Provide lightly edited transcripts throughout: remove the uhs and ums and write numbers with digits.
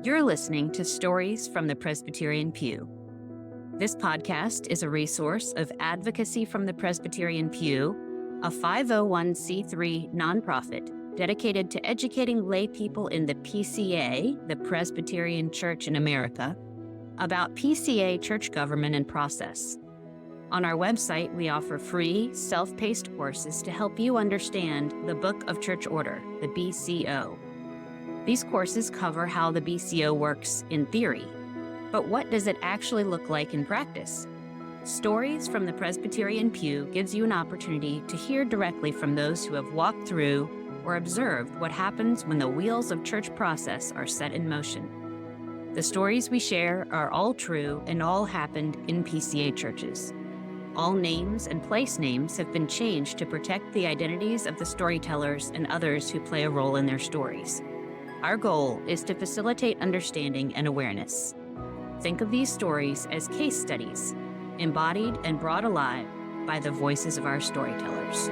You're listening to Stories from the Presbyterian Pew. This podcast is a resource of Advocacy from the Presbyterian Pew, a 501c3 nonprofit dedicated to educating lay people in the PCA, the Presbyterian Church in America, about PCA church government and process. On our website, we offer free, self-paced courses to help you understand the Book of Church Order, the BCO. These courses cover how the BCO works in theory, but what does it actually look like in practice? Stories from the Presbyterian Pew gives you an opportunity to hear directly from those who have walked through or observed what happens when the wheels of church process are set in motion. The stories we share are all true and all happened in PCA churches. All names and place names have been changed to protect the identities of the storytellers and others who play a role in their stories. Our goal is to facilitate understanding and awareness. Think of these stories as case studies, embodied and brought alive by the voices of our storytellers.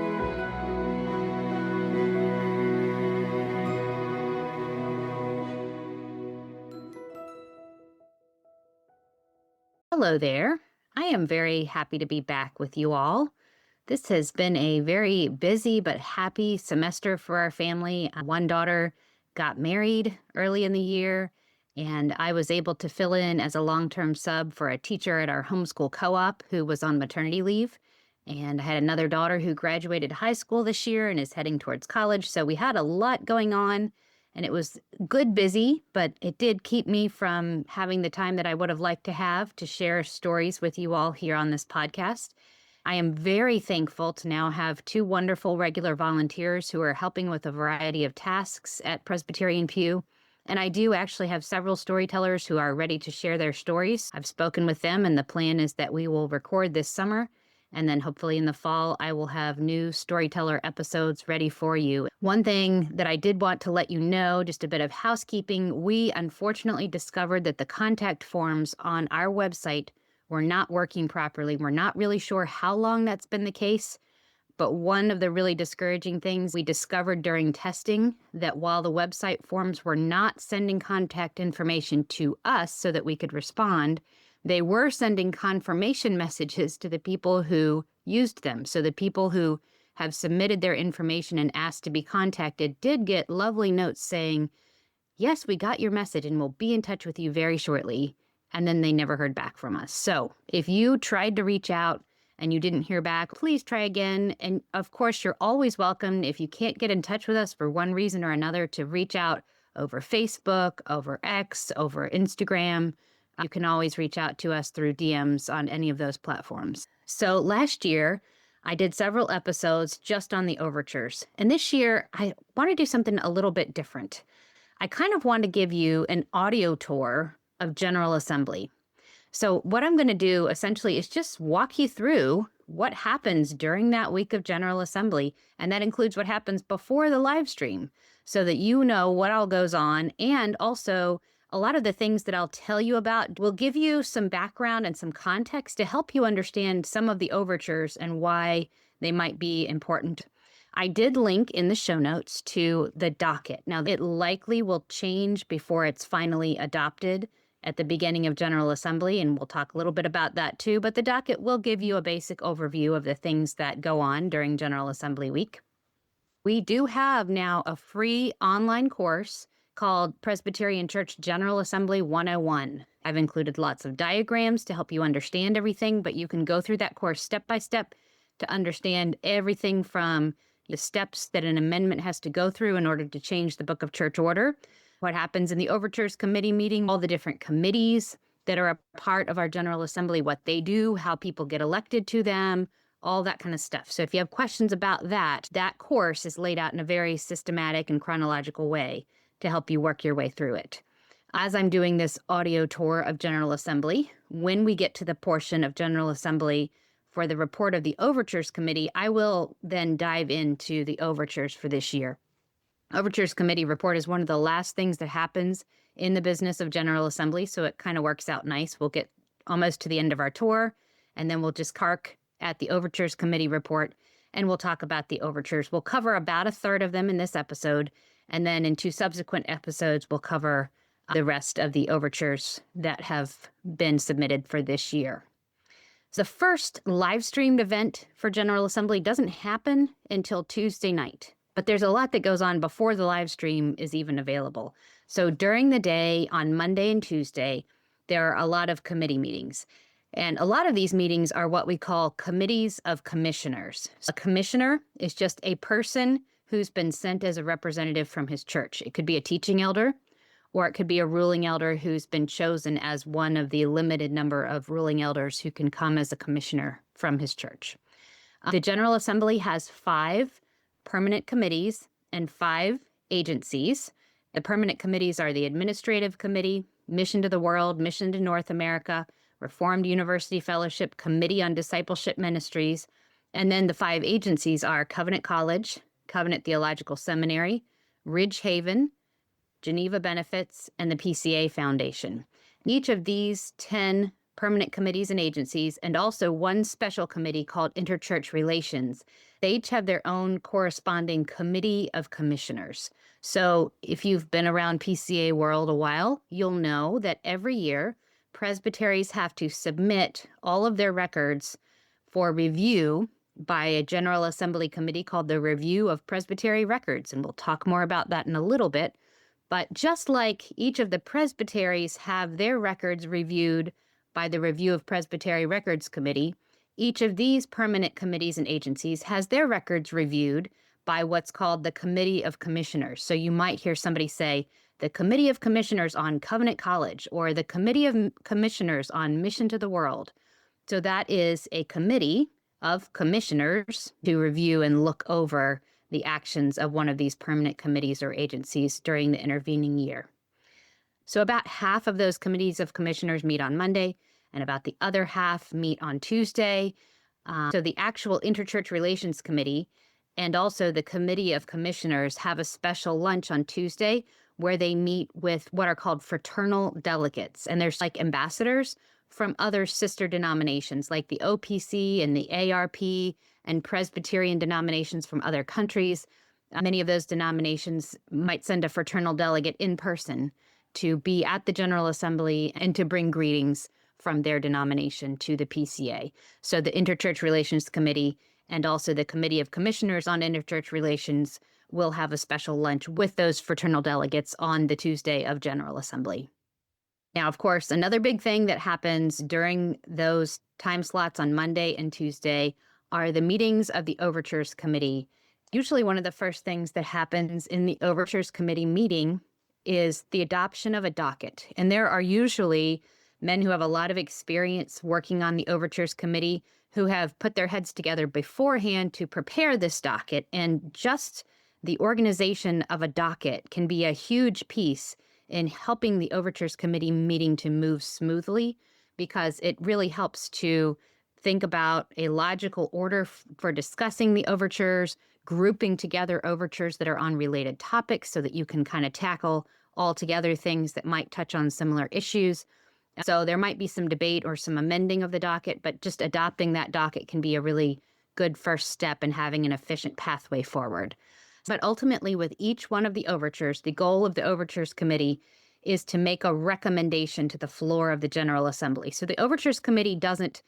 Hello there. I am very happy to be back with you all. This has been a very busy but happy semester for our family. One daughter got married early in the year, and I was able to fill in as a long-term sub for a teacher at our homeschool co-op who was on maternity leave. And I had another daughter who graduated high school this year and is heading towards college. So we had a lot going on, and it was good busy, but it did keep me from having the time that I would have liked to have to share stories with you all here on this podcast. I am very thankful to now have two wonderful regular volunteers who are helping with a variety of tasks at Presbyterian Pew. And I do actually have several storytellers who are ready to share their stories. I've spoken with them, and the plan is that we will record this summer. And then hopefully in the fall, I will have new storyteller episodes ready for you. One thing that I did want to let you know, just a bit of housekeeping, we unfortunately discovered that the contact forms on our website were not working properly. We're not really sure how long that's been the case, but one of the really discouraging things we discovered during testing that while the website forms were not sending contact information to us so that we could respond, they were sending confirmation messages to the people who used them. So the people who have submitted their information and asked to be contacted did get lovely notes saying, yes, we got your message and we'll be in touch with you very shortly. And then they never heard back from us. So if you tried to reach out and you didn't hear back, please try again. And of course, you're always welcome, if you can't get in touch with us for one reason or another, to reach out over Facebook, over X, over Instagram. You can always reach out to us through DMs on any of those platforms. So last year, I did several episodes just on the overtures. And this year, I want to do something a little bit different. I kind of want to give you an audio tour of General Assembly. So what I'm going to do essentially is just walk you through what happens during that week of General Assembly, and that includes what happens before the live stream, so that you know what all goes on, and also a lot of the things that I'll tell you about will give you some background and some context to help you understand some of the overtures and why they might be important. I did link in the show notes to the docket. Now, it likely will change before it's finally adopted at the beginning of General Assembly, and we'll talk a little bit about that too, but the docket will give you a basic overview of the things that go on during General Assembly week. We do have now a free online course called Presbyterian Church General Assembly 101. I've included lots of diagrams to help you understand everything, but you can go through that course step by step to understand everything from the steps that an amendment has to go through in order to change the Book of Church Order, what happens in the Overtures Committee meeting, all the different committees that are a part of our General Assembly, what they do, how people get elected to them, all that kind of stuff. So if you have questions about that, that course is laid out in a very systematic and chronological way to help you work your way through it. As I'm doing this audio tour of General Assembly, when we get to the portion of General Assembly for the report of the Overtures Committee, I will then dive into the overtures for this year. Overtures Committee report is one of the last things that happens in the business of General Assembly, so it kind of works out nice. We'll get almost to the end of our tour, and then we'll just cark at the Overtures Committee report, and we'll talk about the overtures. We'll cover about a third of them in this episode, and then in two subsequent episodes, we'll cover the rest of the overtures that have been submitted for this year. The first live-streamed event for General Assembly doesn't happen until Tuesday night, but there's a lot that goes on before the live stream is even available. So during the day on Monday and Tuesday, there are a lot of committee meetings. And a lot of these meetings are what we call committees of commissioners. A commissioner is just a person who's been sent as a representative from his church. It could be a teaching elder, or it could be a ruling elder who's been chosen as one of the limited number of ruling elders who can come as a commissioner from his church. The General Assembly has 5 permanent committees and 5 agencies. The permanent committees are the Administrative Committee, Mission to the World, Mission to North America, Reformed University Fellowship, Committee on Discipleship Ministries, and then the 5 agencies are Covenant College, Covenant Theological Seminary, Ridge Haven, Geneva Benefits, and the PCA Foundation. Each of these 10 permanent committees and agencies, and also one special committee called Interchurch Relations, they each have their own corresponding committee of commissioners. So if you've been around PCA world a while, you'll know that every year, presbyteries have to submit all of their records for review by a General Assembly committee called the Review of Presbytery Records, and we'll talk more about that in a little bit. But just like each of the presbyteries have their records reviewed by the Review of Presbytery Records Committee, each of these permanent committees and agencies has their records reviewed by what's called the Committee of Commissioners. So you might hear somebody say, the Committee of Commissioners on Covenant College, or the Committee of Commissioners on Mission to the World. So that is a committee of commissioners to review and look over the actions of one of these permanent committees or agencies during the intervening year. So about half of those committees of commissioners meet on Monday, and about the other half meet on Tuesday. So the actual Interchurch Relations Committee and also the Committee of Commissioners have a special lunch on Tuesday where they meet with what are called fraternal delegates. And there's like ambassadors from other sister denominations like the OPC and the ARP and Presbyterian denominations from other countries. Many of those denominations might send a fraternal delegate in person to be at the General Assembly and to bring greetings from their denomination to the PCA. So the Interchurch Relations Committee and also the Committee of Commissioners on Interchurch Relations will have a special lunch with those fraternal delegates on the Tuesday of General Assembly. Now, of course, another big thing that happens during those time slots on Monday and Tuesday are the meetings of the Overtures Committee. Usually one of the first things that happens in the Overtures Committee meeting is the adoption of a docket. And there are usually men who have a lot of experience working on the Overtures Committee who have put their heads together beforehand to prepare this docket. And just the organization of a docket can be a huge piece in helping the Overtures Committee meeting to move smoothly, because it really helps to think about a logical order for discussing the overtures, grouping together overtures that are on related topics so that you can kind of tackle all together things that might touch on similar issues. So there might be some debate or some amending of the docket, but just adopting that docket can be a really good first step in having an efficient pathway forward. But ultimately, with each one of the overtures, the goal of the Overtures Committee is to make a recommendation to the floor of the General Assembly. So the Overtures Committee doesn't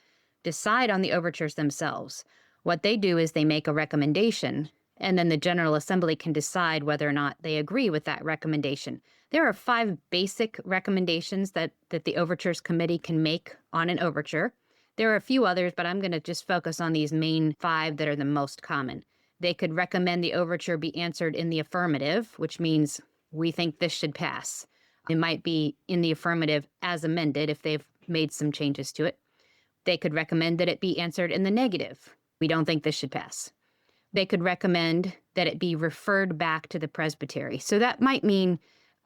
decide on the overtures themselves. What they do is they make a recommendation, and then the General Assembly can decide whether or not they agree with that recommendation. There are 5 basic recommendations that the Overtures Committee can make on an overture. There are a few others, but I'm going to just focus on these main 5 that are the most common. They could recommend the overture be answered in the affirmative, which means we think this should pass. It might be in the affirmative as amended if they've made some changes to it. They could recommend that it be answered in the negative. We don't think this should pass. They could recommend that it be referred back to the presbytery. So that might mean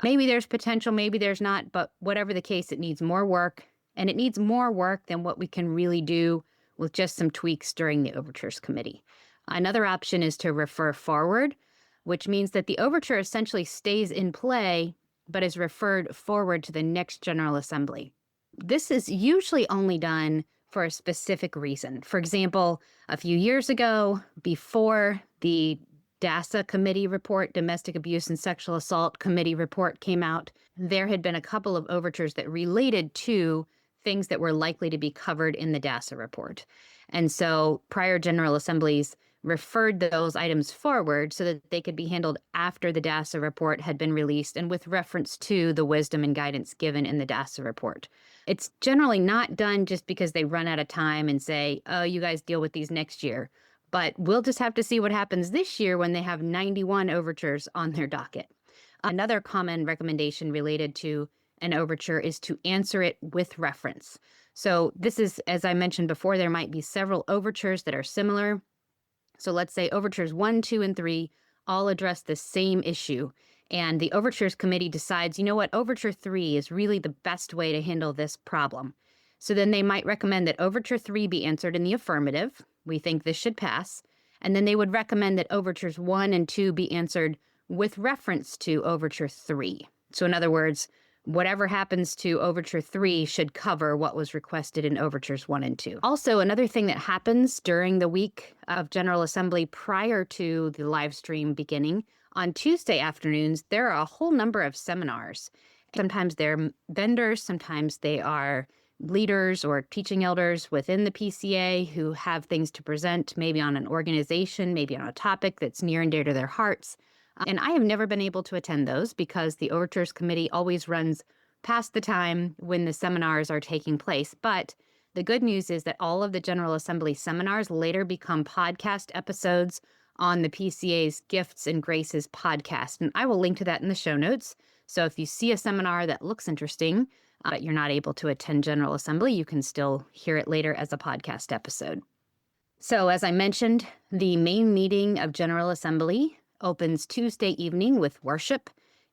maybe there's potential, maybe there's not, but whatever the case, it needs more work, and it needs more work than what we can really do with just some tweaks during the Overtures Committee. Another option is to refer forward, which means that the overture essentially stays in play, but is referred forward to the next General Assembly. This is usually only done for a specific reason. For example, a few years ago, before the DASA committee report, Domestic Abuse and Sexual Assault Committee report, came out, there had been a couple of overtures that related to things that were likely to be covered in the DASA report. And so prior General Assemblies referred those items forward so that they could be handled after the DASA report had been released and with reference to the wisdom and guidance given in the DASA report. It's generally not done just because they run out of time and say, oh, you guys deal with these next year. But we'll just have to see what happens this year when they have 91 overtures on their docket. Another common recommendation related to an overture is to answer it with reference. So this is, as I mentioned before, there might be several overtures that are similar. So let's say overtures 1, 2, and 3 all address the same issue. And the overtures committee decides, you know what, overture 3 is really the best way to handle this problem. So then they might recommend that overture 3 be answered in the affirmative. We think this should pass. And then they would recommend that overtures 1 and 2 be answered with reference to overture 3. So in other words, whatever happens to overture 3 should cover what was requested in overtures 1 and 2. Also, another thing that happens during the week of General Assembly prior to the live stream beginning, on Tuesday afternoons, there are a whole number of seminars. Sometimes they're vendors, sometimes they are leaders or teaching elders within the PCA who have things to present, maybe on an organization, maybe on a topic that's near and dear to their hearts. And I have never been able to attend those because the Overtures Committee always runs past the time when the seminars are taking place. But the good news is that all of the General Assembly seminars later become podcast episodes on the PCA's Gifts and Graces podcast. And I will link to that in the show notes. So if you see a seminar that looks interesting, but you're not able to attend General Assembly, you can still hear it later as a podcast episode. So as I mentioned, the main meeting of General Assembly opens Tuesday evening with worship.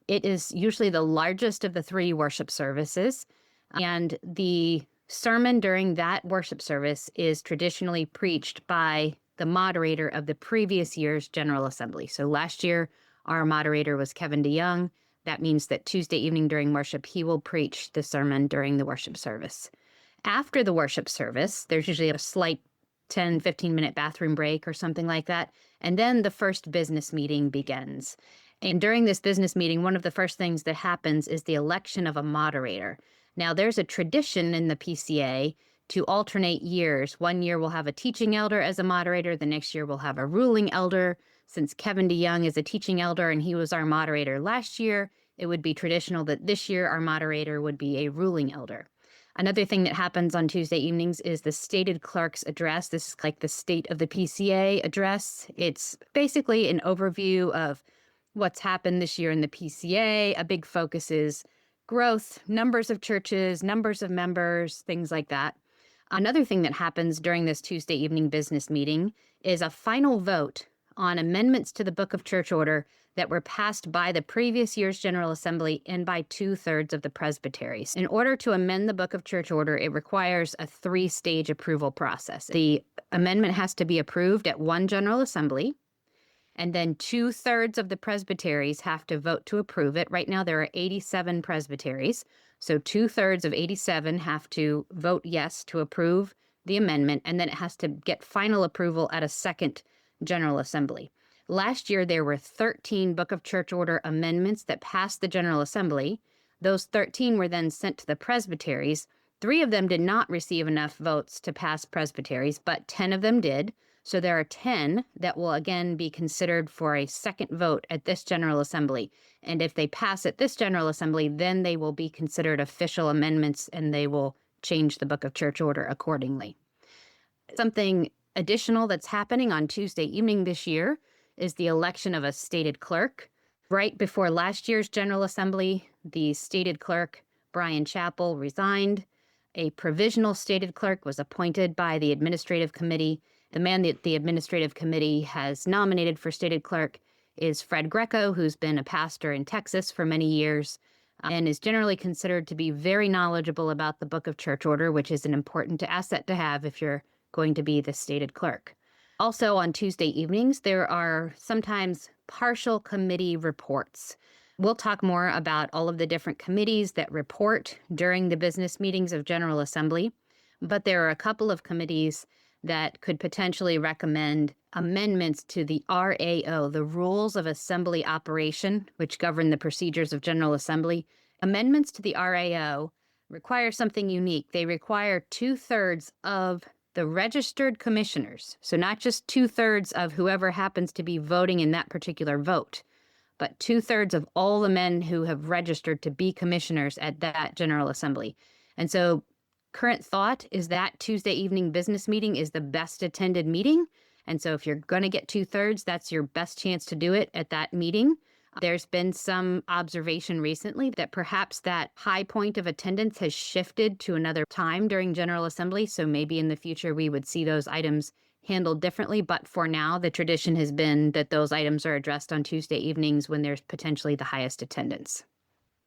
It is usually the largest of the 3 worship services, and the sermon during that worship service is traditionally preached by the moderator of the previous year's General Assembly. So last year, our moderator was Kevin DeYoung. That means that Tuesday evening during worship, he will preach the sermon during the worship service. After the worship service, there's usually a slight 10, 15-minute bathroom break or something like that. And then the first business meeting begins. And during this business meeting, one of the first things that happens is the election of a moderator. Now, there's a tradition in the PCA to alternate years. One year we'll have a teaching elder as a moderator. The next year we'll have a ruling elder. Since Kevin DeYoung is a teaching elder and he was our moderator last year, it would be traditional that this year our moderator would be a ruling elder. Another thing that happens on Tuesday evenings is the stated clerk's address. This is like the state of the PCA address. It's basically an overview of what's happened this year in the PCA. A big focus is growth, numbers of churches, numbers of members, things like that. Another thing that happens during this Tuesday evening business meeting is a final vote on amendments to the Book of Church Order that were passed by the previous year's General Assembly and by 2/3 of the presbyteries. In order to amend the Book of Church Order, it requires a 3-stage approval process. The amendment has to be approved at one General Assembly, and then 2/3 of the presbyteries have to vote to approve it. Right now, there are 87 presbyteries, so 2/3 of 87 have to vote yes to approve the amendment, and then it has to get final approval at a second General Assembly. Last year, there were 13 Book of Church Order amendments that passed the General Assembly. Those 13 were then sent to the presbyteries. 3 of them did not receive enough votes to pass presbyteries, but 10 of them did. So there are 10 that will again be considered for a second vote at this General Assembly. And if they pass at this General Assembly, then they will be considered official amendments and they will change the Book of Church Order accordingly. Something additional that's happening on Tuesday evening this year is the election of a stated clerk. Right before last year's General Assembly, the stated clerk, Brian Chappell, resigned. A provisional stated clerk was appointed by the administrative committee. The man that the administrative committee has nominated for stated clerk is Fred Greco, who's been a pastor in Texas for many years and is generally considered to be very knowledgeable about the Book of Church Order, which is an important asset to have if you're going to be the stated clerk. Also on Tuesday evenings, there are sometimes partial committee reports. We'll talk more about all of the different committees that report during the business meetings of General Assembly, but there are a couple of committees that could potentially recommend amendments to the RAO, the Rules of Assembly Operation, which govern the procedures of General Assembly. Amendments to the RAO require something unique. They require 2/3 of the registered commissioners. So not just 2/3 of whoever happens to be voting in that particular vote, but 2/3 of all the men who have registered to be commissioners at that General Assembly. And so current thought is that Tuesday evening business meeting is the best attended meeting. And so if you're going to get 2/3, that's your best chance to do it at that meeting. There's been some observation recently that perhaps that high point of attendance has shifted to another time during General Assembly. So maybe in the future we would see those items handled differently. But for now, the tradition has been that those items are addressed on Tuesday evenings when there's potentially the highest attendance.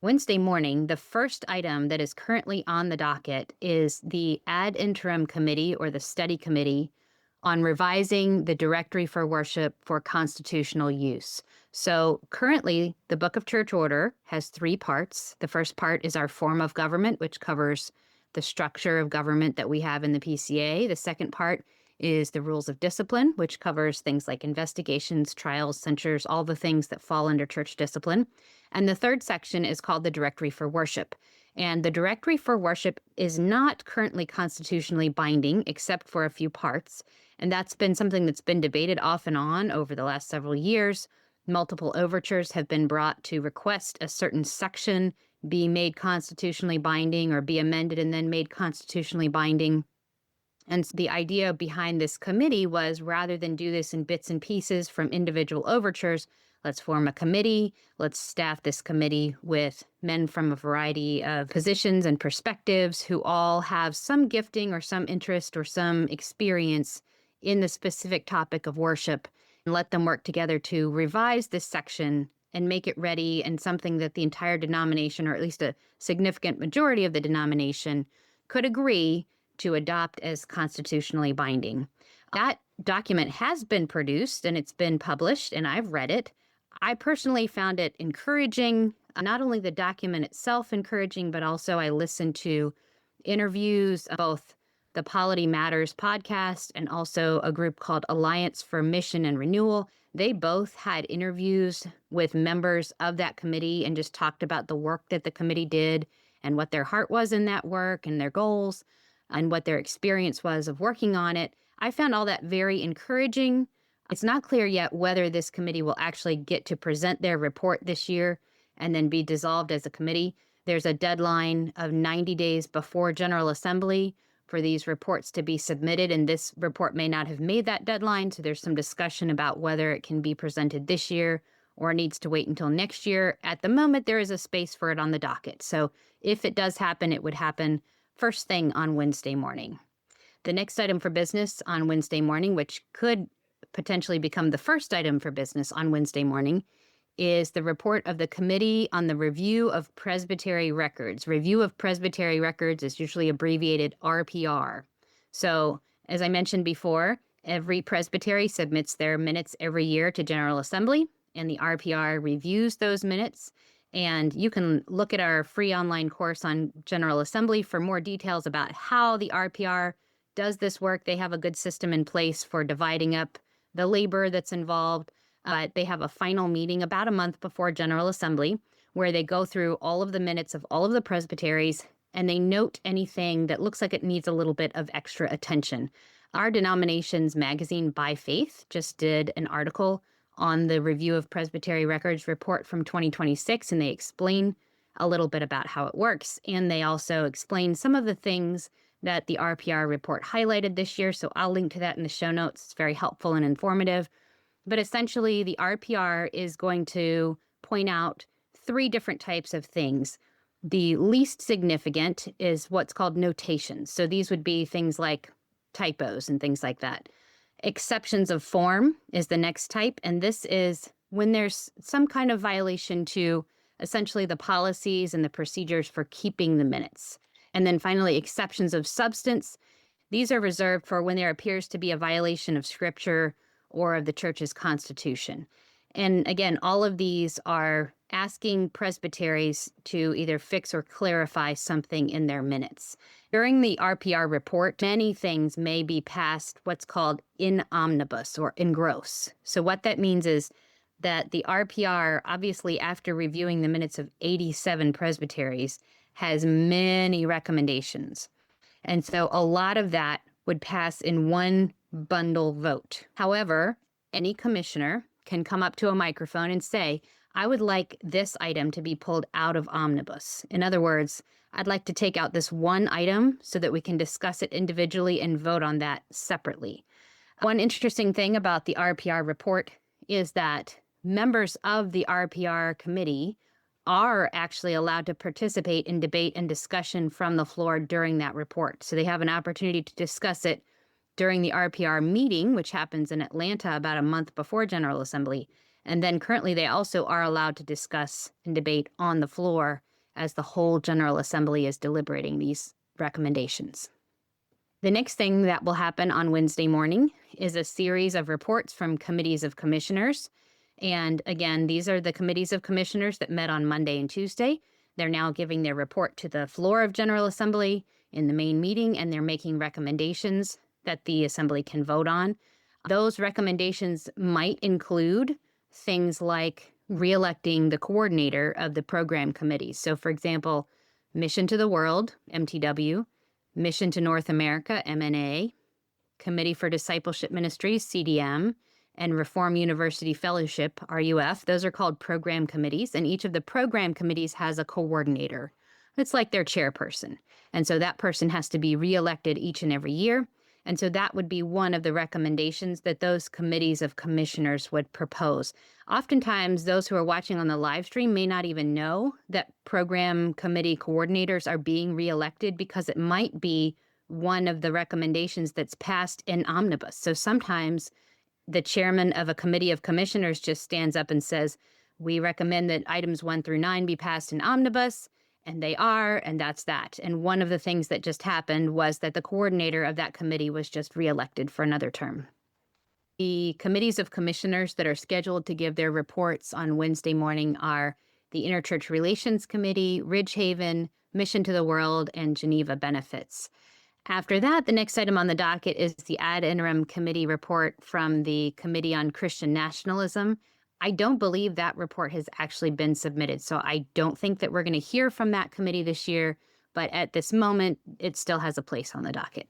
Wednesday morning, the first item that is currently on the docket is the ad interim committee or the study committee on revising the directory for worship for constitutional use. So currently, the Book of Church Order has 3 parts. The first part is our form of government, which covers the structure of government that we have in the PCA. The second part is the rules of discipline, which covers things like investigations, trials, censures, all the things that fall under church discipline. And the third section is called the Directory for Worship. And the Directory for Worship is not currently constitutionally binding, except for a few parts. And that's been something that's been debated off and on over the last several years. Multiple overtures have been brought to request a certain section be made constitutionally binding or be amended and then made constitutionally binding. And the idea behind this committee was, rather than do this in bits and pieces from individual overtures, let's form a committee. Let's staff this committee with men from a variety of positions and perspectives who all have some gifting or some interest or some experience in the specific topic of worship, and let them work together to revise this section and make it ready and something that the entire denomination, or at least a significant majority of the denomination, could agree to adopt as constitutionally binding. That document has been produced and it's been published, and I've read it. I personally found it encouraging, not only the document itself encouraging, but also I listened to interviews, both the Polity Matters podcast and also a group called Alliance for Mission and Renewal. They both had interviews with members of that committee and just talked about the work that the committee did and what their heart was in that work and their goals and what their experience was of working on it. I found all that very encouraging. It's not clear yet whether this committee will actually get to present their report this year and then be dissolved as a committee. There's a deadline of 90 days before General Assembly for these reports to be submitted, and this report may not have made that deadline, so there's some discussion about whether it can be presented this year or needs to wait until next year. At the moment, there is a space for it on the docket, so if it does happen, it would happen first thing on Wednesday morning. The next item for business on Wednesday morning, which could potentially become the first item for business on Wednesday morning, is the report of the Committee on the Review of Presbytery Records. Review of Presbytery Records is usually abbreviated RPR. So, as I mentioned before, every presbytery submits their minutes every year to General Assembly, and the RPR reviews those minutes. And you can look at our free online course on General Assembly for more details about how the RPR does this work. They have a good system in place for dividing up the labor that's involved. But they have a final meeting about a month before General Assembly where they go through all of the minutes of all of the presbyteries and they note anything that looks like it needs a little bit of extra attention. Our denomination's magazine, By Faith, just did an article on the Review of Presbytery Records report from 2026, and they explain a little bit about how it works. And they also explain some of the things that the RPR report highlighted this year. So I'll link to that in the show notes. It's very helpful and informative. But essentially, the RPR is going to point out 3 different types of things. The least significant is what's called notations. So these would be things like typos and things like that. Exceptions of form is the next type. And this is when there's some kind of violation to essentially the policies and the procedures for keeping the minutes. And then finally, exceptions of substance. These are reserved for when there appears to be a violation of Scripture or of the church's constitution. And again, all of these are asking presbyteries to either fix or clarify something in their minutes. During the RPR report, many things may be passed what's called in omnibus or in gross. So what that means is that the RPR, obviously after reviewing the minutes of 87 presbyteries, has many recommendations. And so a lot of that would pass in one bundle vote. However, any commissioner can come up to a microphone and say, I would like this item to be pulled out of omnibus. In other words, I'd like to take out this one item so that we can discuss it individually and vote on that separately. One interesting thing about the RPR report is that members of the RPR committee are actually allowed to participate in debate and discussion from the floor during that report. So they have an opportunity to discuss it during the RPR meeting, which happens in Atlanta about a month before General Assembly. And then currently they also are allowed to discuss and debate on the floor as the whole General Assembly is deliberating these recommendations. The next thing that will happen on Wednesday morning is a series of reports from committees of commissioners. And again, these are the committees of commissioners that met on Monday and Tuesday. They're now giving their report to the floor of General Assembly in the main meeting, and they're making recommendations that the Assembly can vote on. Those recommendations might include things like reelecting the coordinator of the program committees. So, for example, Mission to the World, MTW, Mission to North America, MNA, Committee for Discipleship Ministries, CDM, and Reform University Fellowship, RUF. Those are called program committees, and each of the program committees has a coordinator. It's like their chairperson. And so that person has to be reelected each and every year. And so that would be one of the recommendations that those committees of commissioners would propose. Oftentimes, those who are watching on the live stream may not even know that program committee coordinators are being reelected because it might be one of the recommendations that's passed in omnibus. So sometimes the chairman of a committee of commissioners just stands up and says, we recommend that items 1 through 9 be passed in omnibus. And they are, and that's that. And one of the things that just happened was that the coordinator of that committee was just reelected for another term. The committees of commissioners that are scheduled to give their reports on Wednesday morning are the Interchurch Relations Committee, Ridgehaven, Mission to the World, and Geneva Benefits. After that, the next item on the docket is the ad interim committee report from the Committee on Christian Nationalism. I don't believe that report has actually been submitted, so I don't think that we're going to hear from that committee this year, but at this moment, it still has a place on the docket.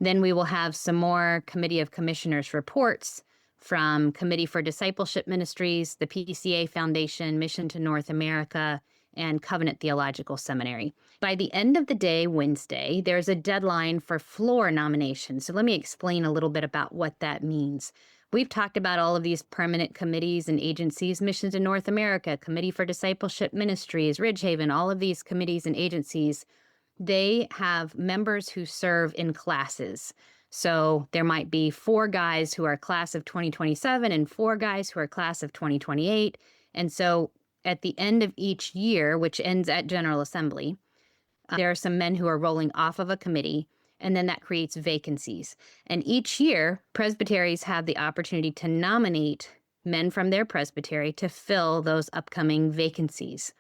Then we will have some more Committee of Commissioners reports from Committee for Discipleship Ministries, the PCA Foundation, Mission to North America, and Covenant Theological Seminary. By the end of the day, Wednesday, there's a deadline for floor nominations. So let me explain a little bit about what that means. We've talked about all of these permanent committees and agencies, Mission to North America, Committee for Discipleship Ministries, Ridgehaven, all of these committees and agencies, they have members who serve in classes. So there might be 4 guys who are class of 2027 and 4 guys who are class of 2028. And so at the end of each year, which ends at General Assembly, there are some men who are rolling off of a committee, and then that creates vacancies. And each year, presbyteries have the opportunity to nominate men from their presbytery to fill those upcoming vacancies.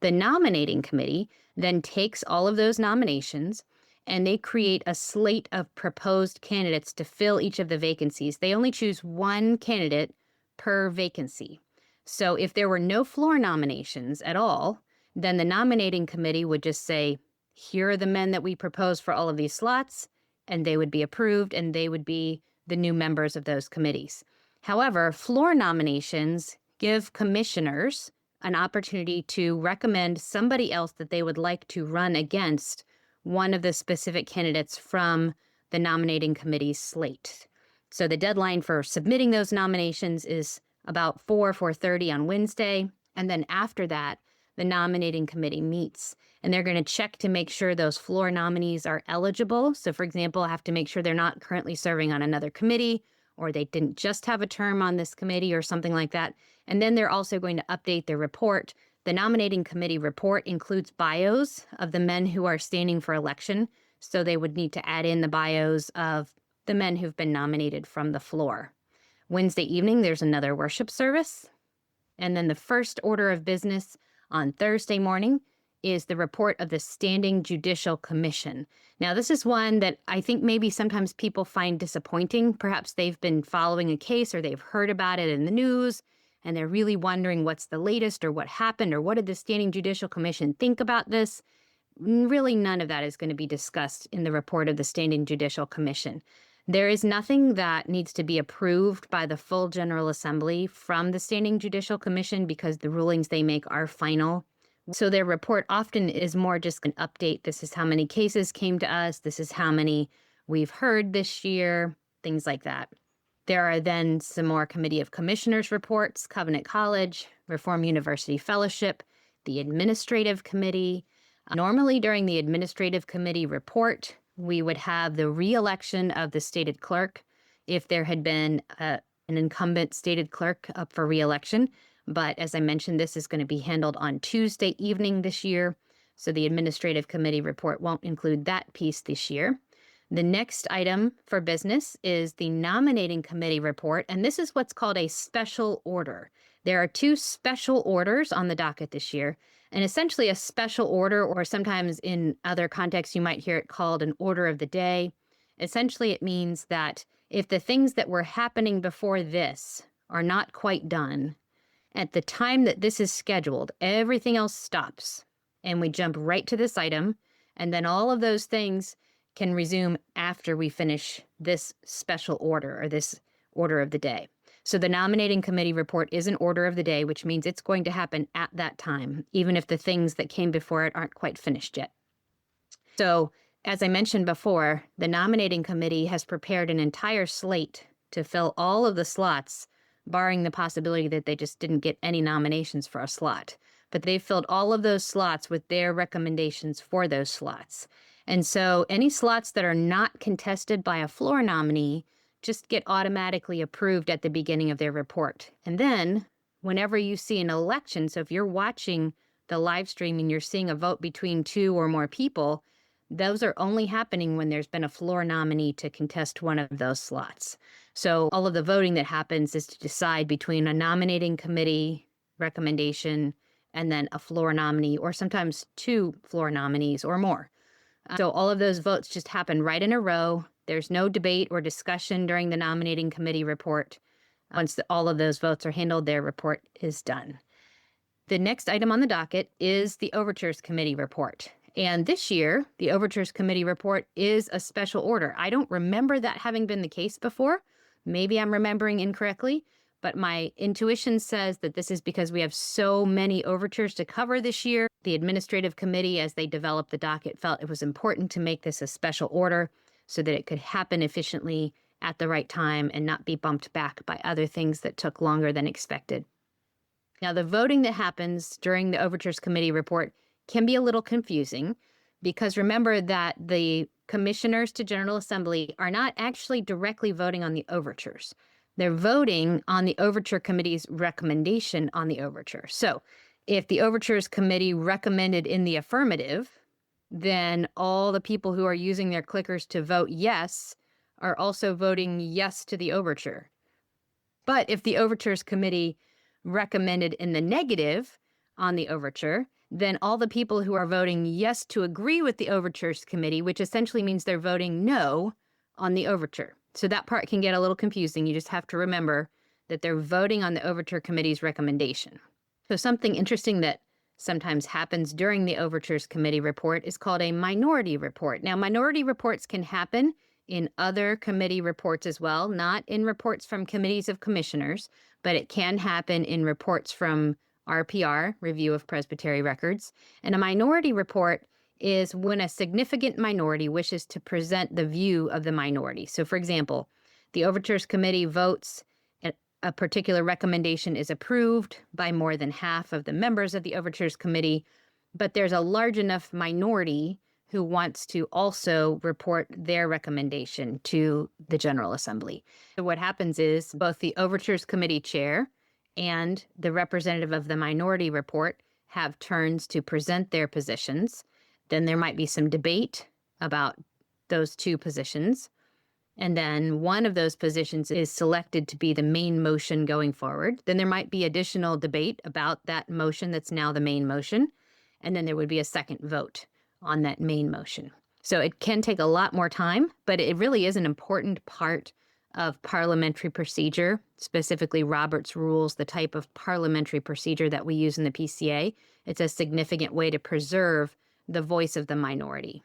The nominating committee then takes all of those nominations and they create a slate of proposed candidates to fill each of the vacancies. They only choose one candidate per vacancy. So if there were no floor nominations at all, then the nominating committee would just say, here are the men that we propose for all of these slots, and they would be approved, and they would be the new members of those committees. However, floor nominations give commissioners an opportunity to recommend somebody else that they would like to run against one of the specific candidates from the nominating committee's slate. So the deadline for submitting those nominations is about 4:30 on Wednesday, and then after that, the nominating committee meets, and they're going to check to make sure those floor nominees are eligible. So, for example, have to make sure they're not currently serving on another committee, or they didn't just have a term on this committee or something like that. And then they're also going to update their report. The nominating committee report includes bios of the men who are standing for election. So they would need to add in the bios of the men who've been nominated from the floor. Wednesday evening, there's another worship service. And then the first order of business on Thursday morning is the report of the Standing Judicial Commission. Now, this is one that I think maybe sometimes people find disappointing. Perhaps they've been following a case or they've heard about it in the news, and they're really wondering what's the latest or what happened or what did the Standing Judicial Commission think about this. Really, none of that is going to be discussed in the report of the Standing Judicial Commission. There is nothing that needs to be approved by the full General Assembly from the Standing Judicial Commission because the rulings they make are final. So their report often is more just an update. This is how many cases came to us. This is how many we've heard this year, things like that. There are then some more Committee of Commissioners reports, Covenant College, Reform University Fellowship, the Administrative Committee. Normally during the Administrative Committee report, we would have the re-election of the stated clerk if there had been an incumbent stated clerk up for re-election. But as I mentioned, this is going to be handled on Tuesday evening this year, so the Administrative Committee report won't include that piece this year. The next item for business is the Nominating Committee report, and this is what's called a special order. There are 2 special orders on the docket this year, and essentially a special order, or sometimes in other contexts you might hear it called an order of the day. Essentially it means that if the things that were happening before this are not quite done, at the time that this is scheduled, everything else stops, and we jump right to this item, and then all of those things can resume after we finish this special order or this order of the day. So the Nominating Committee report is an order of the day, which means it's going to happen at that time, even if the things that came before it aren't quite finished yet. So as I mentioned before, the Nominating Committee has prepared an entire slate to fill all of the slots, barring the possibility that they just didn't get any nominations for a slot. But they've filled all of those slots with their recommendations for those slots. And so any slots that are not contested by a floor nominee just get automatically approved at the beginning of their report. And then whenever you see an election, so if you're watching the live stream and you're seeing a vote between 2 or more people, those are only happening when there's been a floor nominee to contest one of those slots. So all of the voting that happens is to decide between a nominating committee recommendation and then a floor nominee, or sometimes 2 floor nominees or more. So all of those votes just happen right in a row. There's no debate or discussion during the Nominating Committee report. Once all of those votes are handled, their report is done. The next item on the docket is the Overtures Committee report. And this year, the Overtures Committee report is a special order. I don't remember that having been the case before. Maybe I'm remembering incorrectly, but my intuition says that this is because we have so many overtures to cover this year. The Administrative Committee, as they developed the docket, felt it was important to make this a special order so that it could happen efficiently at the right time and not be bumped back by other things that took longer than expected. Now, the voting that happens during the Overtures Committee report can be a little confusing because remember that the commissioners to General Assembly are not actually directly voting on the overtures. They're voting on the Overture Committee's recommendation on the overture. So if the Overtures Committee recommended in the affirmative, then all the people who are using their clickers to vote yes are also voting yes to the overture. But if the Overtures Committee recommended in the negative on the overture, then all the people who are voting yes to agree with the Overtures Committee, which essentially means they're voting no on the overture. So that part can get a little confusing. You just have to remember that they're voting on the Overture Committee's recommendation. So something interesting that sometimes happens during the Overtures Committee report is called a minority report. Now, minority reports can happen in other committee reports as well, not in reports from committees of commissioners, but it can happen in reports from RPR, Review of Presbytery Records. And a minority report is when a significant minority wishes to present the view of the minority. So, for example, the Overtures Committee votes a particular recommendation is approved by more than half of the members of the Overtures Committee, but there's a large enough minority who wants to also report their recommendation to the General Assembly. So what happens is both the Overtures Committee chair and the representative of the minority report have turns to present their positions. Then there might be some debate about those 2 positions. and then one of those positions is selected to be the main motion going forward, then there might be additional debate about that motion that's now the main motion, and then there would be a second vote on that main motion. So it can take a lot more time, but it really is an important part of parliamentary procedure, specifically Robert's rules, the type of parliamentary procedure that we use in the PCA. It's a significant way to preserve the voice of the minority.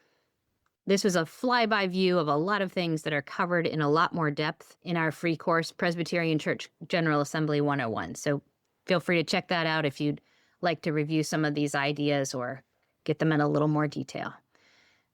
This was a flyby view of a lot of things that are covered in a lot more depth in our free course, Presbyterian Church General Assembly 101. So feel free to check that out if you'd like to review some of these ideas or get them in a little more detail.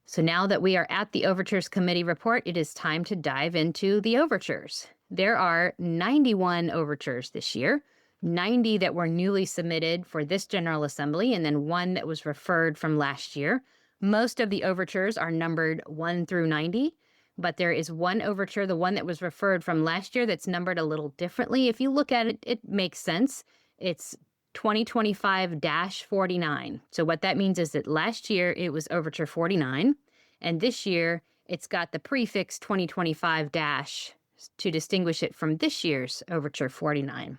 So now that we are at the Overtures Committee report, it is time to dive into the overtures. There are 91 overtures this year, 90 that were newly submitted for this General Assembly, and then one that was referred from last year. Most of the overtures are numbered 1 through 90, but there is one overture, the one that was referred from last year, that's numbered a little differently. If you look at it, it makes sense. It's 2025-49. So what that means is that last year it was Overture 49, and this year it's got the prefix 2025- to distinguish it from this year's Overture 49.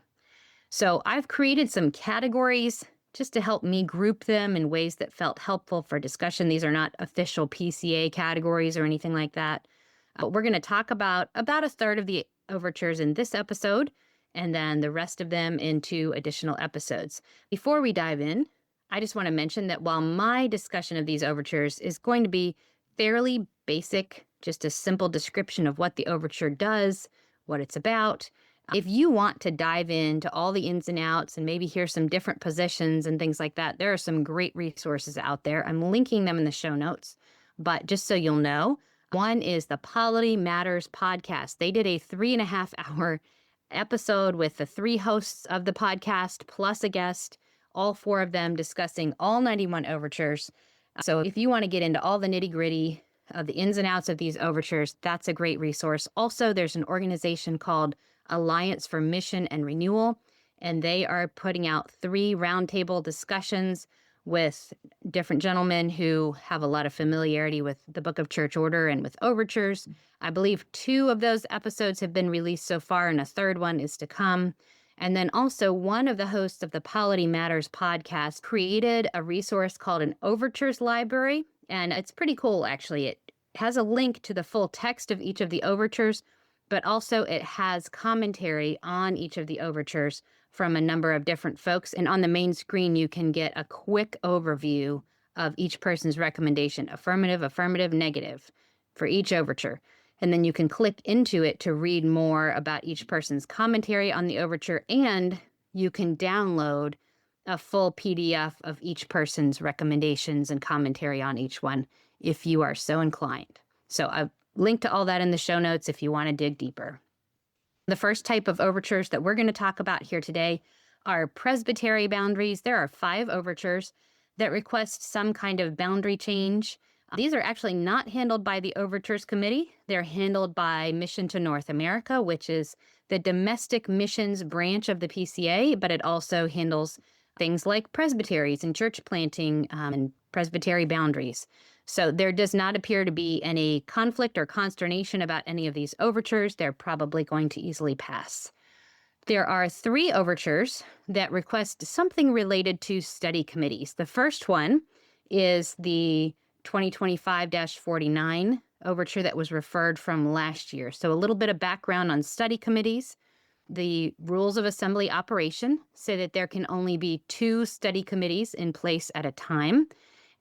So I've created some categories just to help me group them in ways that felt helpful for discussion. These are not official PCA categories or anything like that. We're going to talk about a third of the overtures in this episode, and then the rest of them in 2 additional episodes. Before we dive in, I just want to mention that while my discussion of these overtures is going to be fairly basic, just a simple description of what the overture does, what it's about, if you want to dive into all the ins and outs and maybe hear some different positions and things like that, there are some great resources out there. I'm linking them in the show notes. But just so you'll know, one is the Polity Matters podcast. They did a 3.5-hour episode with the 3 hosts of the podcast plus a guest, all 4 of them discussing all 91 overtures. So if you want to get into all the nitty-gritty of the ins and outs of these overtures, that's a great resource. Also, there's an organization called Alliance for Mission and Renewal, and they are putting out 3 roundtable discussions with different gentlemen who have a lot of familiarity with the Book of Church Order and with overtures. I believe 2 of those episodes have been released so far, and a third one is to come. And then also one of the hosts of the Polity Matters podcast created a resource called an Overtures Library, and it's pretty cool, actually. It has a link to the full text of each of the overtures, but also it has commentary on each of the overtures from a number of different folks. And on the main screen, you can get a quick overview of each person's recommendation, affirmative, affirmative, negative, for each overture. And then you can click into it to read more about each person's commentary on the overture, and you can download a full PDF of each person's recommendations and commentary on each one if you are so inclined. So I've linked to all that in the show notes if you want to dig deeper. The first type of overtures that we're going to talk about here today are presbytery boundaries. There are 5 overtures that request some kind of boundary change. These are actually not handled by the Overtures Committee. They're handled by Mission to North America, which is the domestic missions branch of the PCA, but it also handles things like presbyteries and church planting and presbytery boundaries. So there does not appear to be any conflict or consternation about any of these overtures. They're probably going to easily pass. There are 3 overtures that request something related to study committees. The first one is the 2025-49 overture that was referred from last year. So a little bit of background on study committees. The rules of assembly operation say that there can only be 2 study committees in place at a time.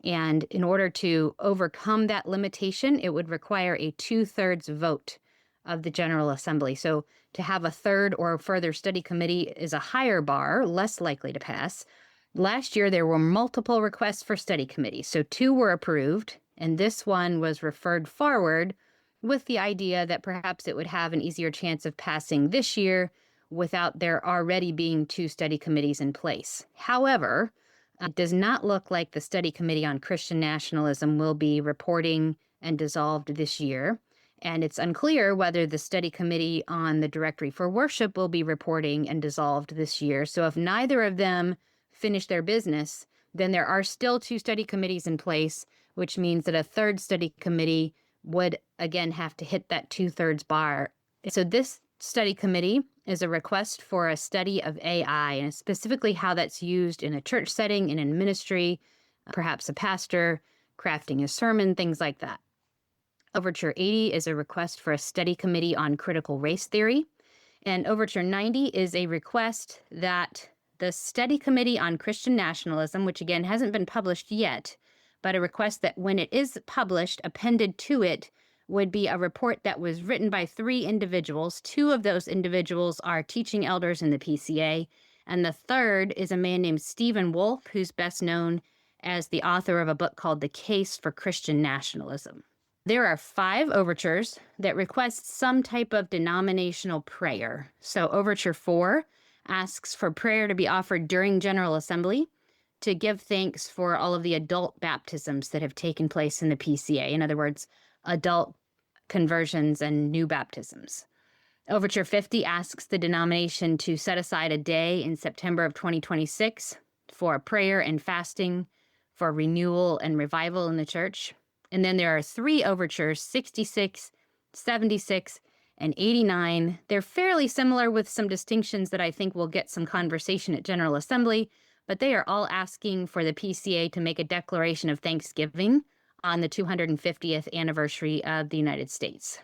And in order to overcome that limitation, it would require a 2/3 vote of the General Assembly. So to have a third or further study committee is a higher bar, less likely to pass. Last year, there were multiple requests for study committees. So 2 were approved, and this one was referred forward with the idea that perhaps it would have an easier chance of passing this year without there already being 2 study committees in place. However, it does not look like the Study Committee on Christian Nationalism will be reporting and dissolved this year. And it's unclear whether the Study Committee on the Directory for Worship will be reporting and dissolved this year. So if neither of them finish their business, then there are still 2 study committees in place, which means that a third study committee would again have to hit that 2/3 bar. So this study committee is a request for a study of AI and specifically how that's used in a church setting, in a ministry, perhaps a pastor, crafting a sermon, things like that. Overture 80 is a request for a study committee on critical race theory. And Overture 90 is a request that the study committee on Christian nationalism, which again hasn't been published yet, but a request that when it is published, appended to it would be a report that was written by 3 individuals. 2 of those individuals are teaching elders in the PCA, and the third is a man named Stephen Wolfe, who's best known as the author of a book called The Case for Christian Nationalism. There are 5 overtures that request some type of denominational prayer. So Overture 4 asks for prayer to be offered during General Assembly to give thanks for all of the adult baptisms that have taken place in the PCA. In other words, adult conversions and new baptisms. Overture 50 asks the denomination to set aside a day in September of 2026 for prayer and fasting for renewal and revival in the church. And then there are 3 overtures, 66, 76, and 89. They're fairly similar with some distinctions that I think will get some conversation at General Assembly, but they are all asking for the PCA to make a declaration of thanksgiving on the 250th anniversary of the United States.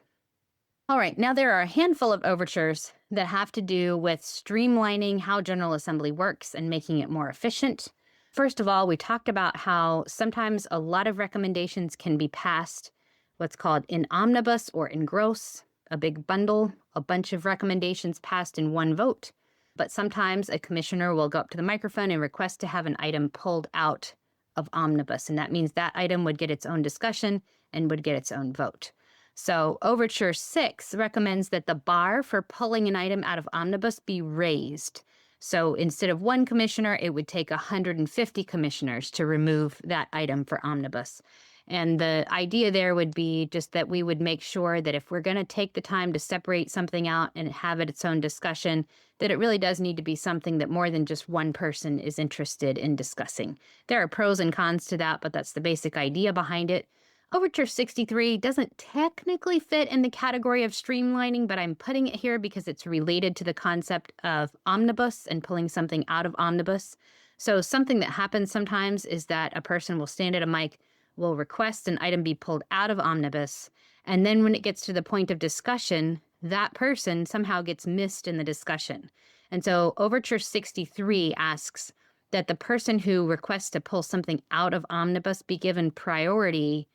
All right, now there are a handful of overtures that have to do with streamlining how General Assembly works and making it more efficient. First of all, we talked about how sometimes a lot of recommendations can be passed, what's called in omnibus or in gross, a big bundle, a bunch of recommendations passed in one vote. But sometimes a commissioner will go up to the microphone and request to have an item pulled out of omnibus. And that means that item would get its own discussion and would get its own vote. So Overture 6 recommends that the bar for pulling an item out of omnibus be raised. So instead of 1 commissioner, it would take 150 commissioners to remove that item for omnibus. And the idea there would be just that we would make sure that if we're going to take the time to separate something out and have it its own discussion, that it really does need to be something that more than just one person is interested in discussing. There are pros and cons to that, but that's the basic idea behind it. Overture 63 doesn't technically fit in the category of streamlining, but I'm putting it here because it's related to the concept of omnibus and pulling something out of omnibus. So something that happens sometimes is that a person will stand at a mic, will request an item be pulled out of omnibus, and then when it gets to the point of discussion, that person somehow gets missed in the discussion. And so Overture 63 asks that the person who requests to pull something out of omnibus be given priority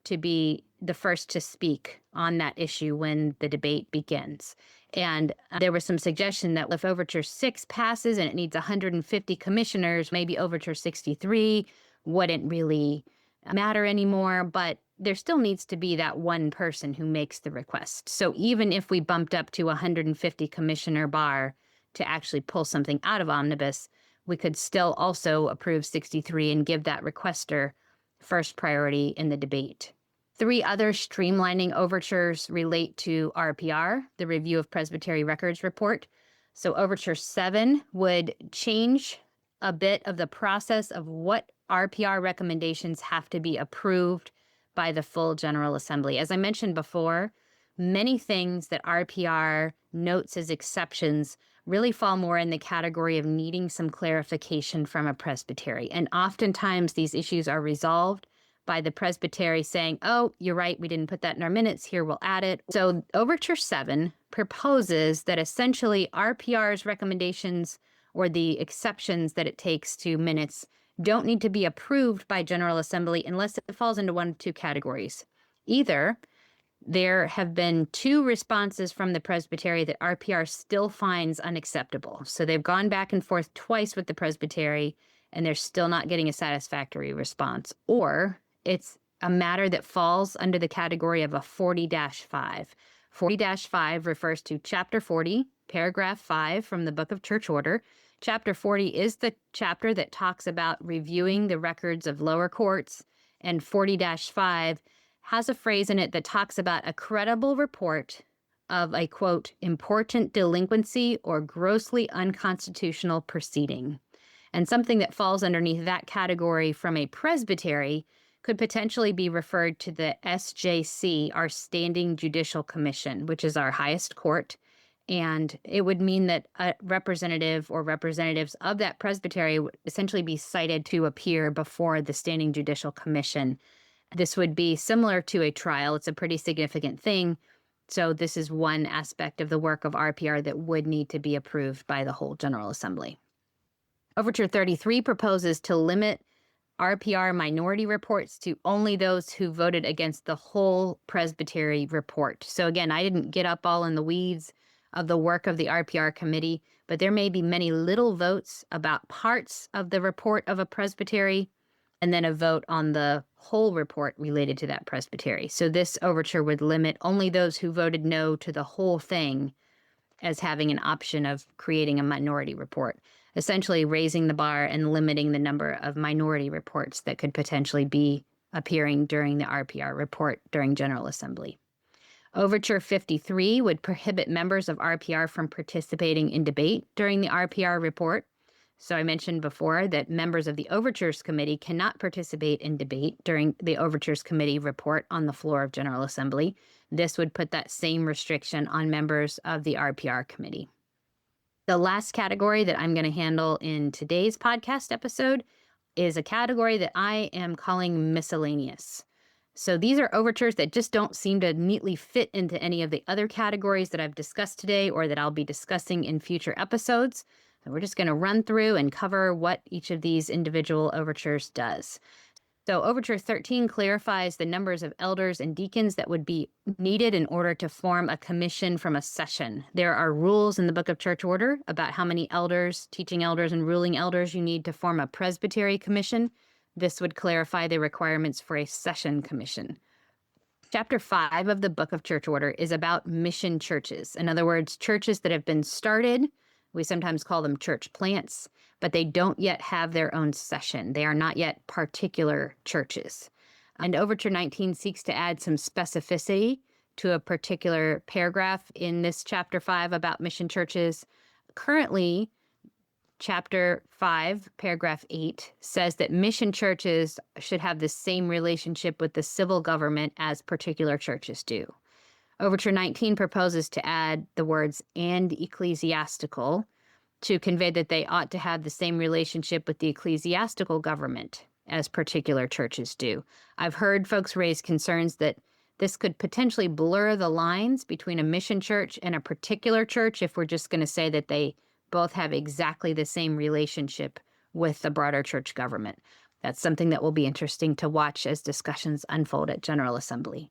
to be the first to speak on that issue when the debate begins. And there was some suggestion that if Overture 6 passes and it needs 150 commissioners, maybe Overture 63 wouldn't really matter anymore, but there still needs to be that one person who makes the request. So even if we bumped up to 150 commissioner bar to actually pull something out of omnibus, we could still also approve 63 and give that requester first priority in the debate. 3 other streamlining overtures relate to RPR, the Review of Presbytery Records report. So Overture 7 would change a bit of the process of what RPR recommendations have to be approved by the full General Assembly. As I mentioned before, many things that RPR notes as exceptions really fall more in the category of needing some clarification from a presbytery. And oftentimes these issues are resolved by the presbytery saying, oh, you're right, we didn't put that in our minutes, here, we'll add it. So Overture 7 proposes that essentially RPR's recommendations or the exceptions that it takes to minutes don't need to be approved by General Assembly unless it falls into one of 2 categories. Either there have been 2 responses from the presbytery that RPR still finds unacceptable. So they've gone back and forth twice with the presbytery, and they're still not getting a satisfactory response. Or it's a matter that falls under the category of a 40-5. 40-5 refers to Chapter 40, Paragraph 5 from the Book of Church Order. Chapter 40 is the chapter that talks about reviewing the records of lower courts, and 40-5 has a phrase in it that talks about a credible report of a, quote, important delinquency or grossly unconstitutional proceeding. And something that falls underneath that category from a presbytery could potentially be referred to the SJC, our Standing Judicial Commission, which is our highest court. And it would mean that a representative or representatives of that presbytery would essentially be cited to appear before the Standing Judicial Commission. This would be similar to a trial. It's a pretty significant thing. So this is one aspect of the work of RPR that would need to be approved by the whole General Assembly. Overture 33 proposes to limit RPR minority reports to only those who voted against the whole presbytery report. So again, I didn't get up all in the weeds of the work of the RPR committee, but there may be many little votes about parts of the report of a presbytery, and then a vote on the whole report related to that presbytery. So this overture would limit only those who voted no to the whole thing as having an option of creating a minority report, essentially raising the bar and limiting the number of minority reports that could potentially be appearing during the RPR report during General Assembly. Overture 53 would prohibit members of RPR from participating in debate during the RPR report. So I mentioned before that members of the Overtures Committee cannot participate in debate during the Overtures Committee report on the floor of General Assembly. This would put that same restriction on members of the RPR Committee. The last category that I'm going to handle in today's podcast episode is a category that I am calling miscellaneous. So these are overtures that just don't seem to neatly fit into any of the other categories that I've discussed today or that I'll be discussing in future episodes. So we're just going to run through and cover what each of these individual overtures does. So Overture 13 clarifies the numbers of elders and deacons that would be needed in order to form a commission from a session. There are rules in the Book of Church Order about how many elders, teaching elders, and ruling elders you need to form a presbytery commission. This would clarify the requirements for a session commission. Chapter 5 of the Book of Church Order is about mission churches. In other words, churches that have been started. We sometimes call them church plants, but they don't yet have their own session. They are not yet particular churches. And Overture 19 seeks to add some specificity to a particular paragraph in this Chapter 5 about mission churches. Currently, Chapter 5, paragraph 8, says that mission churches should have the same relationship with the civil government as particular churches do. Overture 19 proposes to add the words "and ecclesiastical" to convey that they ought to have the same relationship with the ecclesiastical government as particular churches do. I've heard folks raise concerns that this could potentially blur the lines between a mission church and a particular church if we're just going to say that they both have exactly the same relationship with the broader church government. That's something that will be interesting to watch as discussions unfold at General Assembly.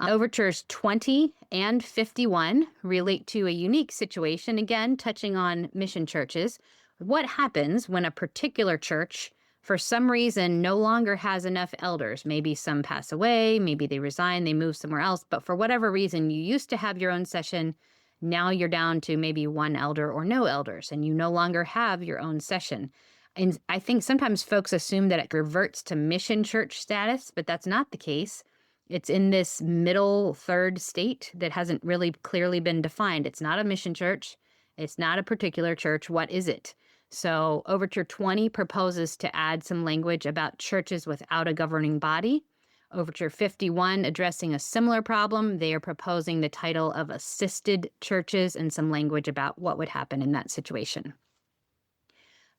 Overtures 20 and 51 relate to a unique situation, again, touching on mission churches. What happens when a particular church, for some reason, no longer has enough elders? Maybe some pass away, maybe they resign, they move somewhere else, but for whatever reason, you used to have your own session. Now you're down to maybe one elder or no elders, and you no longer have your own session. And I think sometimes folks assume that it reverts to mission church status, but that's not the case. It's in this middle third state that hasn't really clearly been defined. It's not a mission church. It's not a particular church. What is it? So Overture 20 proposes to add some language about churches without a governing body. Overture 51, addressing a similar problem, they are proposing the title of assisted churches and some language about what would happen in that situation.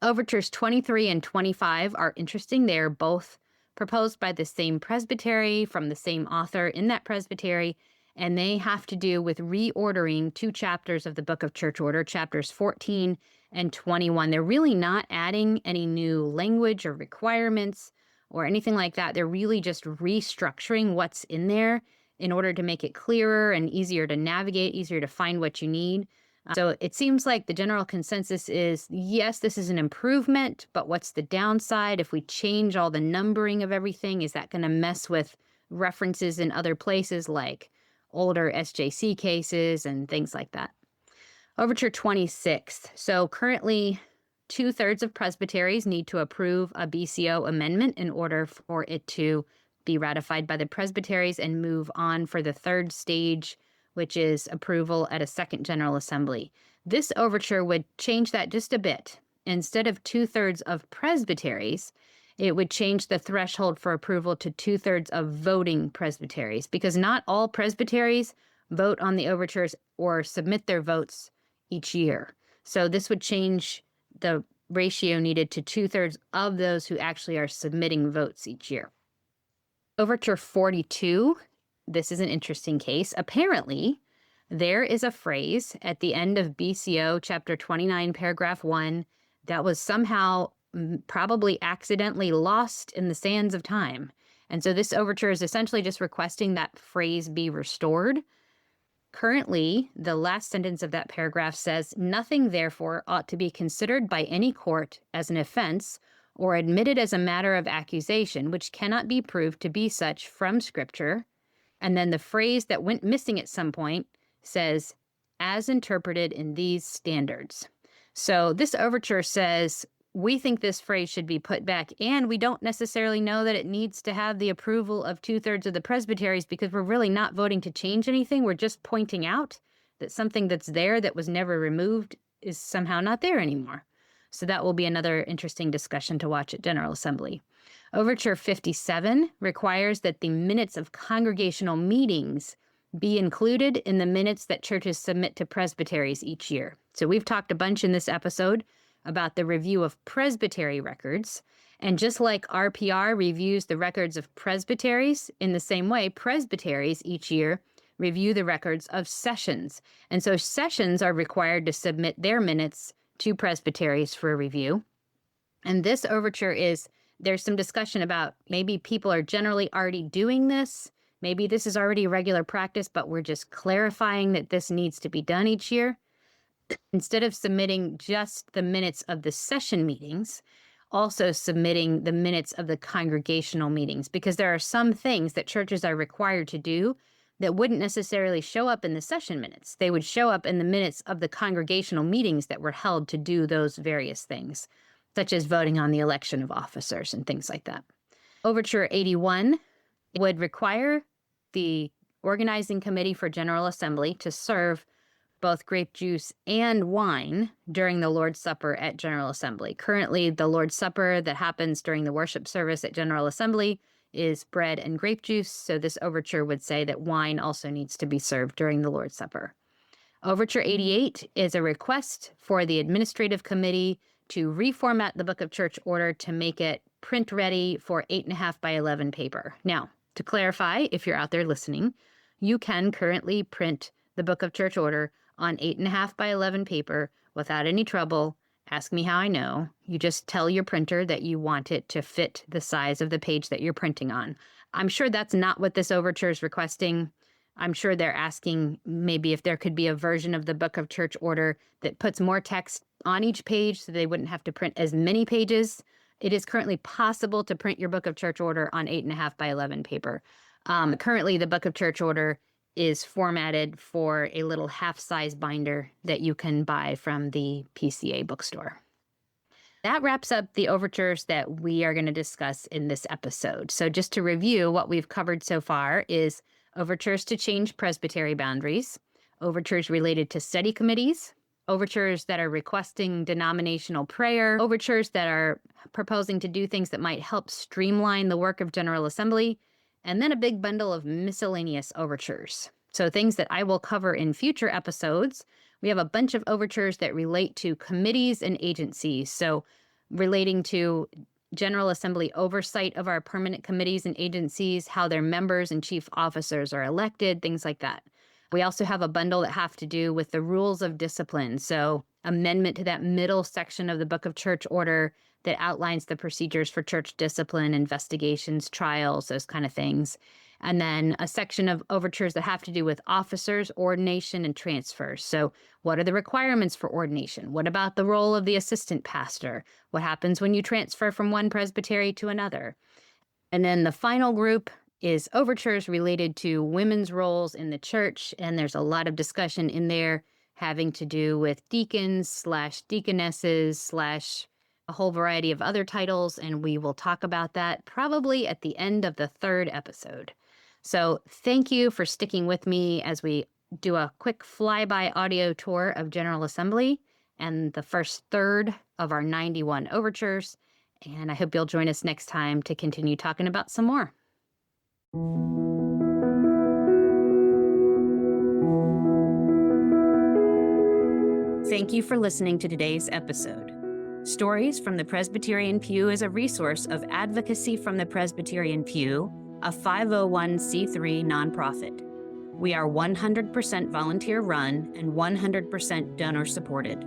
Overtures 23 and 25 are interesting. They are both proposed by the same presbytery from the same author in that presbytery, and they have to do with reordering two chapters of the Book of Church Order, chapters 14 and 21. They're really not adding any new language or requirements or anything like that. They're really just restructuring what's in there in order to make it clearer and easier to navigate, easier to find what you need. So it seems like the general consensus is, yes, this is an improvement, but what's the downside? If we change all the numbering of everything, is that going to mess with references in other places like older SJC cases and things like that? Overture 26. So currently, 2/3 of presbyteries need to approve a BCO amendment in order for it to be ratified by the presbyteries and move on for the third stage, which is approval at a second General Assembly. This overture would change that just a bit. Instead of 2/3 of presbyteries, It would change the threshold for approval to 2/3 of voting presbyteries, because not all presbyteries vote on the overtures or submit their votes each year. So this would change the ratio needed to 2/3 of those who actually are submitting votes each year. Overture 42, this is an interesting case. Apparently, there is a phrase at the end of BCO chapter 29, paragraph 1, that was somehow probably accidentally lost in the sands of time. And so this overture is essentially just requesting that phrase be restored. Currently, the last sentence of that paragraph says, "Nothing, therefore, ought to be considered by any court as an offense or admitted as a matter of accusation, which cannot be proved to be such from Scripture." And then the phrase that went missing at some point says, "as interpreted in these standards." So this overture says, we think this phrase should be put back, and we don't necessarily know that it needs to have the approval of 2/3 of the presbyteries, because we're really not voting to change anything. We're just pointing out that something that's there that was never removed is somehow not there anymore. So that will be another interesting discussion to watch at General Assembly. Overture 57 requires that the minutes of congregational meetings be included in the minutes that churches submit to presbyteries each year. So we've talked a bunch in this episode about the review of presbytery records. And just like RPR reviews the records of presbyteries, in the same way, presbyteries each year review the records of sessions. And so sessions are required to submit their minutes to presbyteries for review. And this overture there's some discussion about maybe people are generally already doing this. Maybe this is already regular practice, but we're just clarifying that this needs to be done each year. Instead of submitting just the minutes of the session meetings, also submitting the minutes of the congregational meetings, because there are some things that churches are required to do that wouldn't necessarily show up in the session minutes. They would show up in the minutes of the congregational meetings that were held to do those various things, such as voting on the election of officers and things like that. Overture 81 would require the organizing committee for General Assembly to serve both grape juice and wine during the Lord's Supper at General Assembly. Currently, the Lord's Supper that happens during the worship service at General Assembly is bread and grape juice, so this overture would say that wine also needs to be served during the Lord's Supper. Overture 88 is a request for the administrative committee to reformat the Book of Church Order to make it print ready for 8.5 by 11 paper. Now, to clarify, if you're out there listening, you can currently print the Book of Church Order on 8.5 by 11 paper without any trouble. Ask me how I know. You just tell your printer that you want it to fit the size of the page that you're printing on. I'm sure that's not what this overture is requesting. I'm sure they're asking maybe if there could be a version of the Book of Church Order that puts more text on each page so they wouldn't have to print as many pages. It is currently possible to print your Book of Church Order on 8.5 by 11 paper. Currently, the Book of Church Order is formatted for a little half-size binder that you can buy from the PCA bookstore. That wraps up the overtures that we are going to discuss in this episode. So just to review, what we've covered so far is overtures to change presbytery boundaries, overtures related to study committees, overtures that are requesting denominational prayer, overtures that are proposing to do things that might help streamline the work of General Assembly, and then a big bundle of miscellaneous overtures. So things that I will cover in future episodes. We have a bunch of overtures that relate to committees and agencies. So relating to General Assembly oversight of our permanent committees and agencies, how their members and chief officers are elected, things like that. We also have a bundle that have to do with the rules of discipline. So amendment to that middle section of the Book of Church Order that outlines the procedures for church discipline, investigations, trials, those kind of things. And then a section of overtures that have to do with officers, ordination, and transfers. So what are the requirements for ordination? What about the role of the assistant pastor? What happens when you transfer from one presbytery to another? And then the final group is overtures related to women's roles in the church. And there's a lot of discussion in there having to do with deacons/deaconesses/ a whole variety of other titles, and we will talk about that probably at the end of the third episode. So thank you for sticking with me as we do a quick flyby audio tour of General Assembly and the first third of our 91 overtures. and I hope you'll join us next time to continue talking about some more. Thank you for listening to today's episode. Stories from the Presbyterian Pew is a resource of Advocacy from the Presbyterian Pew, a 501c3 nonprofit. We are 100% volunteer run and 100% donor supported.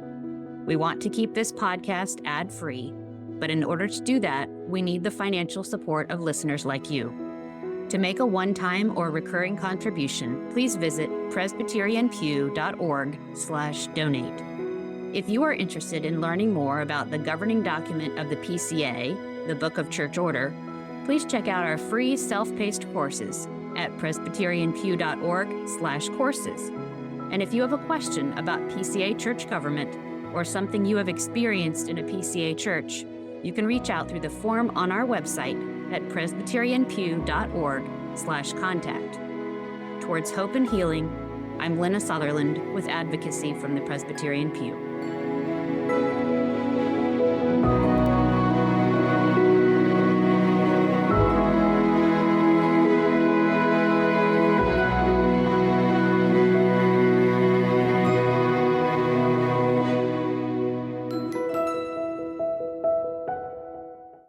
We want to keep this podcast ad-free, but in order to do that, we need the financial support of listeners like you. To make a one-time or recurring contribution, please visit presbyterianpew.org/donate. If you are interested in learning more about the governing document of the PCA, the Book of Church Order, please check out our free self-paced courses at presbyterianpew.org/courses. And if you have a question about PCA church government or something you have experienced in a PCA church, you can reach out through the form on our website at presbyterianpew.org/contact. Towards hope and healing, I'm Lynna Sutherland with Advocacy from the Presbyterian Pew.